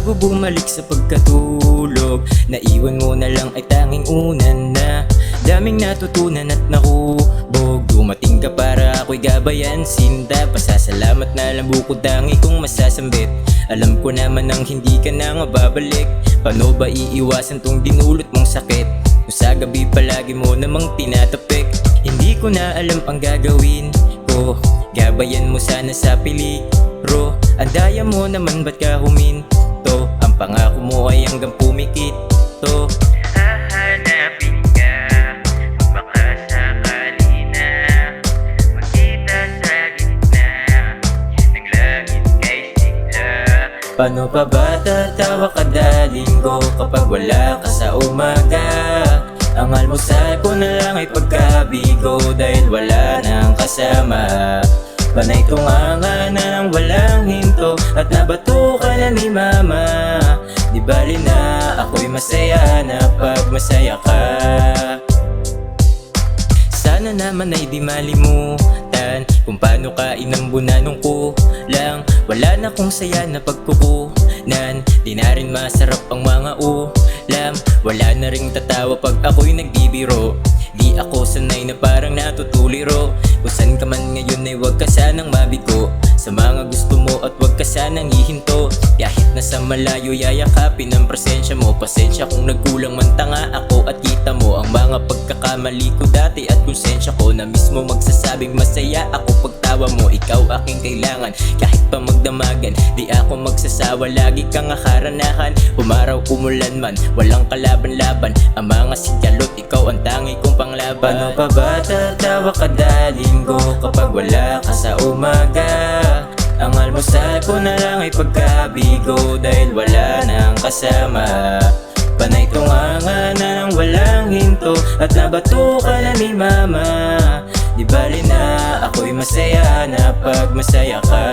Bago bumalik sa pagkatulog, naiwan mo na lang ay tanging unan na. Daming natutunan at nakubog. Dumating ka para ako'y gabayan, sinta. Pasasalamat na lang bukod tangi kong masasambit. Alam ko naman nang hindi ka na mababalik. Paano ba iiwasan tong dinulot mong sakit? Kung sa gabi palagi mo namang tinatapik. Hindi ko na alam ang gagawin ko. Gabayan mo sana sa peligro. Andaya mo naman ba't ka huminto? Ang pangako mo ay hanggang pumikit to. Hahanapin ka, baka sakali na magkita sa gitna ng langit kay sigla. Paano pa ba tatawa kada linggo kapag wala ka sa umaga? Ang almusal ko na lang ay pagkabigo dahil wala nang kasama. Panay tunganga na nang walang hinto at nabato ka na ni mama. Di bali na ako'y masaya na pag masaya ka. Sana naman ay di malimutan kung paano ka inambunan nung kulang. Wala na kong saya na pagkukunan. Di na rin masarap ang mga ulam. Wala na ring tatawa pag ako'y nagbibiro. Di ako sanay na parang natutuliro. Kung saan ka man ngayon ay huwag ka sanang mabigo sa mga gusto mo at huwag ka sanang hihinto. Kahit nasa malayo yayakapin ang presensya mo. Pasensya kung nagkulang man tanga ako at kita mo ang mga pagkakamali ko dati at konsensya ko na mismo magsasabing masaya ako pagtawa mo. Ikaw aking kailangan kahit pa magdamagan. Di ako magsasawa, lagi kang akaranahan. Umaraw umulan man, walang kalaban-laban. Ang mga sigalot, ikaw ang tangi kong panglaban. Paano pa ba tatawa kada linggo kapag wala ka sa umaga? Ang almusal ko na lang ay pagkabigo dahil wala nang kasama. Panay tunganga na nang walang hinto at nabato ka na ni mama. Di bali na ako'y masaya na pag masaya ka.